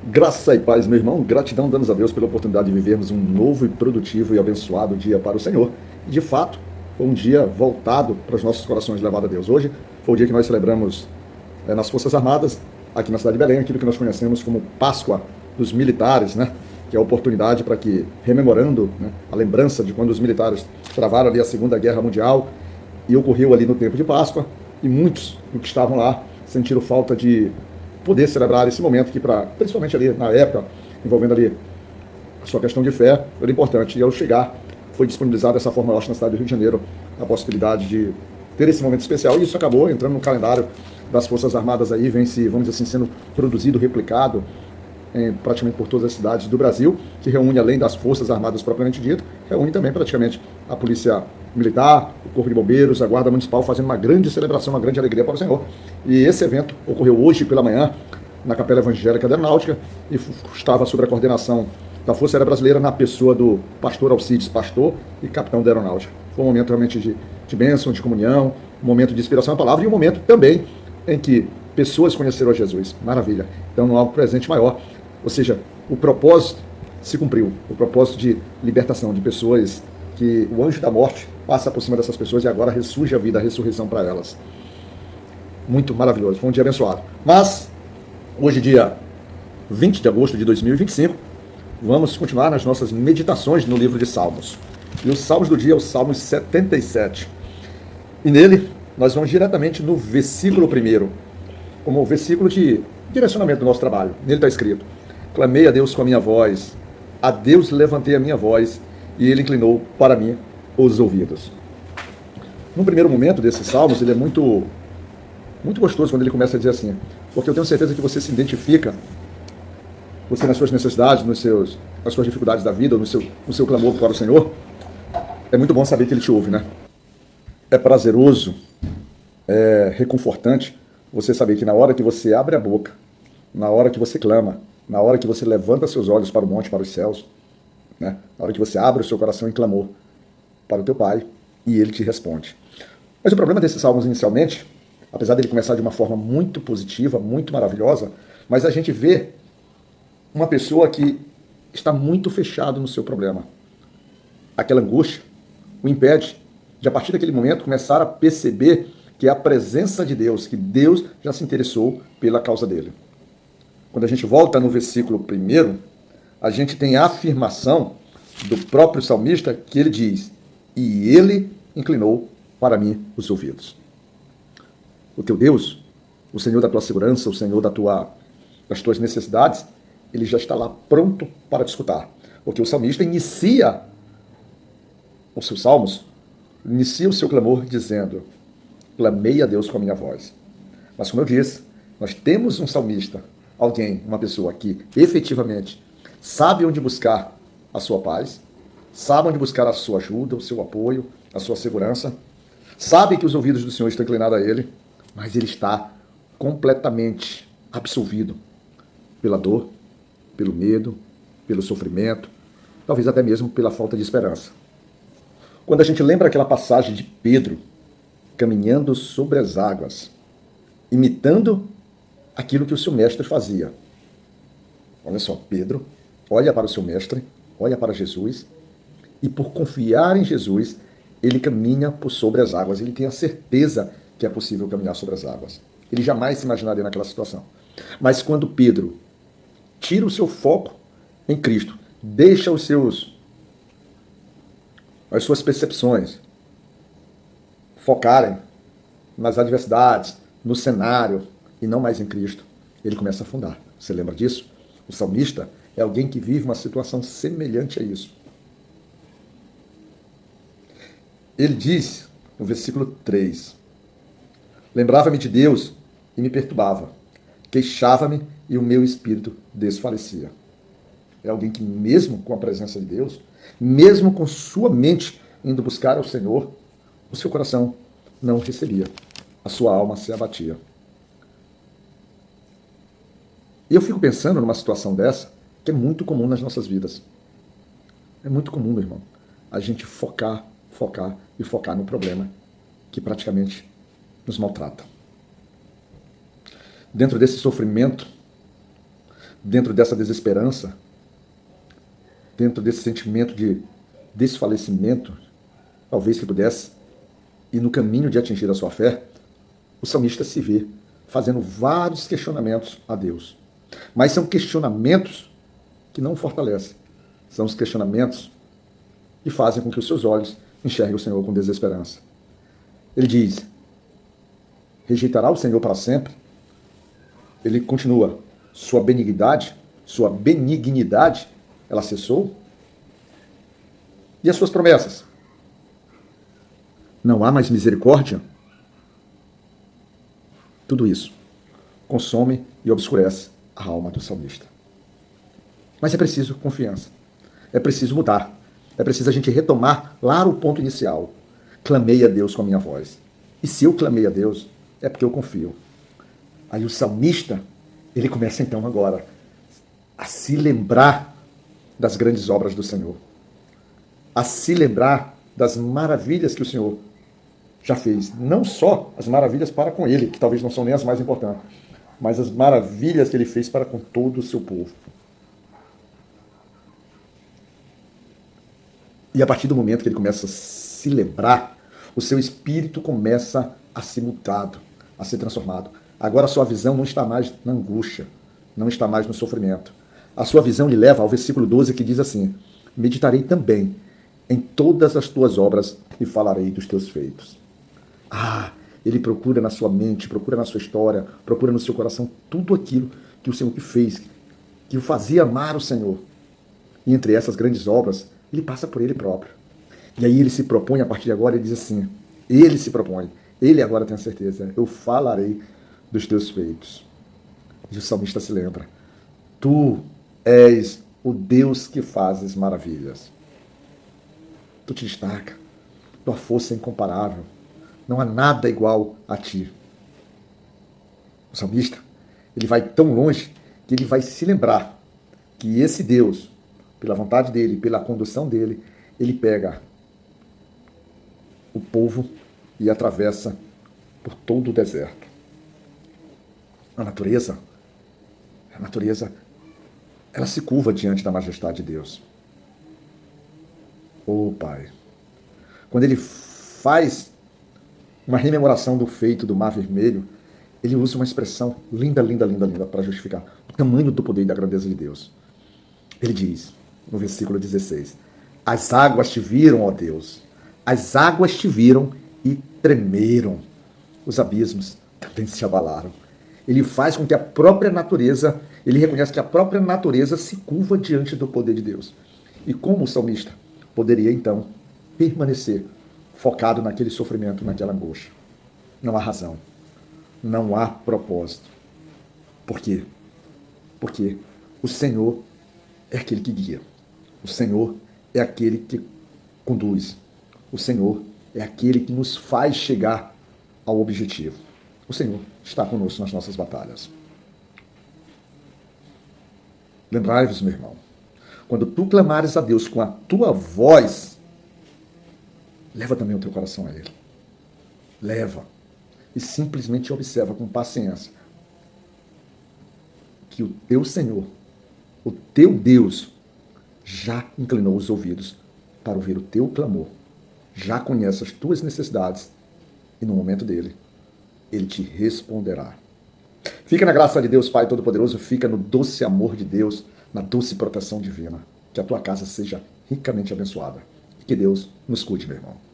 Graça e paz, meu irmão. Gratidão, damos a Deus pela oportunidade de vivermos um novo e produtivo e abençoado dia para o Senhor. E, de fato, foi um dia voltado para os nossos corações levado a Deus. Hoje foi o dia que nós celebramos nas Forças Armadas, aqui na cidade de Belém, aquilo que nós conhecemos como Páscoa dos Militares, né? Que é a oportunidade para que, rememorando, né, a lembrança de quando os militares travaram ali a Segunda Guerra Mundial e ocorreu ali no tempo de Páscoa, e muitos que estavam lá sentiram falta de poder celebrar esse momento que, principalmente ali na época, envolvendo ali a sua questão de fé, era importante. E ao chegar, foi disponibilizada dessa forma, eu acho, na cidade do Rio de Janeiro, a possibilidade de ter esse momento especial. E isso acabou entrando no calendário das Forças Armadas aí, vem se, vamos dizer assim, sendo produzido, replicado praticamente por todas as cidades do Brasil, que reúne, além das Forças Armadas propriamente dito, reúne também praticamente a Polícia Militar, o Corpo de Bombeiros, a Guarda Municipal, fazendo uma grande celebração, uma grande alegria para o Senhor. E esse evento ocorreu hoje pela manhã, na Capela Evangélica da Aeronáutica, e estava sob a coordenação da Força Aérea Brasileira, na pessoa do pastor Alcides, pastor e capitão da Aeronáutica. Foi um momento realmente de bênção, de comunhão, um momento de inspiração à palavra e um momento também em que pessoas conheceram a Jesus. Maravilha. Então não há um presente maior. Ou seja, o propósito se cumpriu. O propósito de libertação de pessoas, que o anjo da morte passa por cima dessas pessoas e agora ressurge a vida, a ressurreição para elas. Muito maravilhoso. Foi um dia abençoado. Mas, hoje, dia 20 de agosto de 2025, vamos continuar nas nossas meditações no livro de Salmos. E os Salmos do dia é o Salmo 77. E nele, nós vamos diretamente no versículo primeiro, como versículo de direcionamento do nosso trabalho. Nele está escrito: clamei a Deus com a minha voz, a Deus levantei a minha voz, e ele inclinou para mim os ouvidos. No primeiro momento desses salmos, ele é muito gostoso quando ele começa a dizer assim, porque eu tenho certeza que você se identifica, você nas suas necessidades, nas suas dificuldades da vida, no seu clamor para o Senhor. É muito bom saber que ele te ouve, né? É prazeroso, é reconfortante você saber que na hora que você abre a boca, na hora que você clama, na hora que você levanta seus olhos para o monte, para os céus, né? Na hora que você abre o seu coração em clamor para o teu Pai, e ele te responde. Mas o problema desses salmos inicialmente, apesar dele começar de uma forma muito positiva, muito maravilhosa, mas a gente vê uma pessoa que está muito fechado no seu problema. Aquela angústia o impede de, a partir daquele momento, começar a perceber que é a presença de Deus, que Deus já se interessou pela causa dele. Quando a gente volta no versículo 1, a gente tem a afirmação do próprio salmista que ele diz: e ele inclinou para mim os ouvidos. O teu Deus, o Senhor da tua segurança, o Senhor das tuas necessidades, ele já está lá pronto para te escutar. Porque o salmista inicia os seus salmos, inicia o seu clamor dizendo: clamei a Deus com a minha voz. Mas como eu disse, nós temos um salmista, alguém, uma pessoa que efetivamente sabe onde buscar a sua paz, sabe onde buscar a sua ajuda, o seu apoio, a sua segurança, sabe que os ouvidos do Senhor estão inclinados a ele, mas ele está completamente absolvido pela dor, pelo medo, pelo sofrimento, talvez até mesmo pela falta de esperança. Quando a gente lembra aquela passagem de Pedro caminhando sobre as águas, imitando aquilo que o seu mestre fazia. Olha só, Pedro olha para o seu mestre, olha para Jesus, e por confiar em Jesus, ele caminha por sobre as águas. Ele tem a certeza que é possível caminhar sobre as águas. Ele jamais se imaginaria naquela situação. Mas quando Pedro tira o seu foco em Cristo, deixa as suas percepções focarem nas adversidades, no cenário, e não mais em Cristo, ele começa a afundar. Você lembra disso? O salmista é alguém que vive uma situação semelhante a isso. Ele diz, no versículo 3, lembrava-me de Deus e me perturbava, queixava-me e o meu espírito desfalecia. É alguém que, mesmo com a presença de Deus, mesmo com sua mente indo buscar ao Senhor, o seu coração não recebia, a sua alma se abatia. E eu fico pensando numa situação dessa, que é muito comum nas nossas vidas. É muito comum, meu irmão, a gente focar e focar no problema que praticamente nos maltrata. Dentro desse sofrimento, dentro dessa desesperança, dentro desse sentimento de desfalecimento, talvez que pudesse, e no caminho de atingir a sua fé, o salmista se vê fazendo vários questionamentos a Deus. Mas são questionamentos que não o fortalecem. São os questionamentos que fazem com que os seus olhos enxerguem o Senhor com desesperança. Ele diz: rejeitará o Senhor para sempre? Ele continua: sua benignidade, ela cessou? E as suas promessas? Não há mais misericórdia? Tudo isso consome e obscurece a alma do salmista. Mas é preciso confiança. É preciso mudar. É preciso a gente retomar lá o ponto inicial. Clamei a Deus com a minha voz. E se eu clamei a Deus, é porque eu confio. Aí o salmista, ele começa então agora a se lembrar das grandes obras do Senhor. A se lembrar das maravilhas que o Senhor já fez. Não só as maravilhas para com ele, que talvez não são nem as mais importantes, mas as maravilhas que ele fez para com todo o seu povo. E a partir do momento que ele começa a se lembrar, o seu espírito começa a ser mudado, a ser transformado. Agora a sua visão não está mais na angústia, não está mais no sofrimento. A sua visão lhe leva ao versículo 12, que diz assim: meditarei também em todas as tuas obras e falarei dos teus feitos. Ele procura na sua mente, procura na sua história, procura no seu coração tudo aquilo que o Senhor que fez, que o fazia amar o Senhor. E entre essas grandes obras, ele passa por ele próprio. E aí ele se propõe, a partir de agora, ele diz assim, ele se propõe, ele agora tem a certeza: eu falarei dos teus feitos. E o salmista se lembra: tu és o Deus que fazes maravilhas. Tu te destaca, tua força é incomparável. Não há nada igual a ti. O salmista, ele vai tão longe que ele vai se lembrar que esse Deus, pela vontade dele, pela condução dele, ele pega o povo e atravessa por todo o deserto. A natureza, ela se curva diante da majestade de Deus. Pai, quando ele faz uma rememoração do feito do Mar Vermelho, ele usa uma expressão linda para justificar o tamanho do poder e da grandeza de Deus. Ele diz, no versículo 16, as águas te viram, ó Deus, as águas te viram e tremeram. Os abismos também se abalaram. Ele faz com que a própria natureza, ele reconhece que a própria natureza se curva diante do poder de Deus. E como o salmista poderia então permanecer focado naquele sofrimento, naquela angústia? Não há razão, não há propósito. Por quê? Porque o Senhor é aquele que guia, o Senhor é aquele que conduz, o Senhor é aquele que nos faz chegar ao objetivo. O Senhor está conosco nas nossas batalhas. Lembrai-vos, meu irmão, quando tu clamares a Deus com a tua voz, leva também o teu coração a Ele. Leva. E simplesmente observa com paciência que o teu Senhor, o teu Deus, já inclinou os ouvidos para ouvir o teu clamor. Já conhece as tuas necessidades e no momento dele, Ele te responderá. Fica na graça de Deus, Pai Todo-Poderoso, fica no doce amor de Deus, na doce proteção divina. Que a tua casa seja ricamente abençoada. E que Deus nos cuide, meu irmão.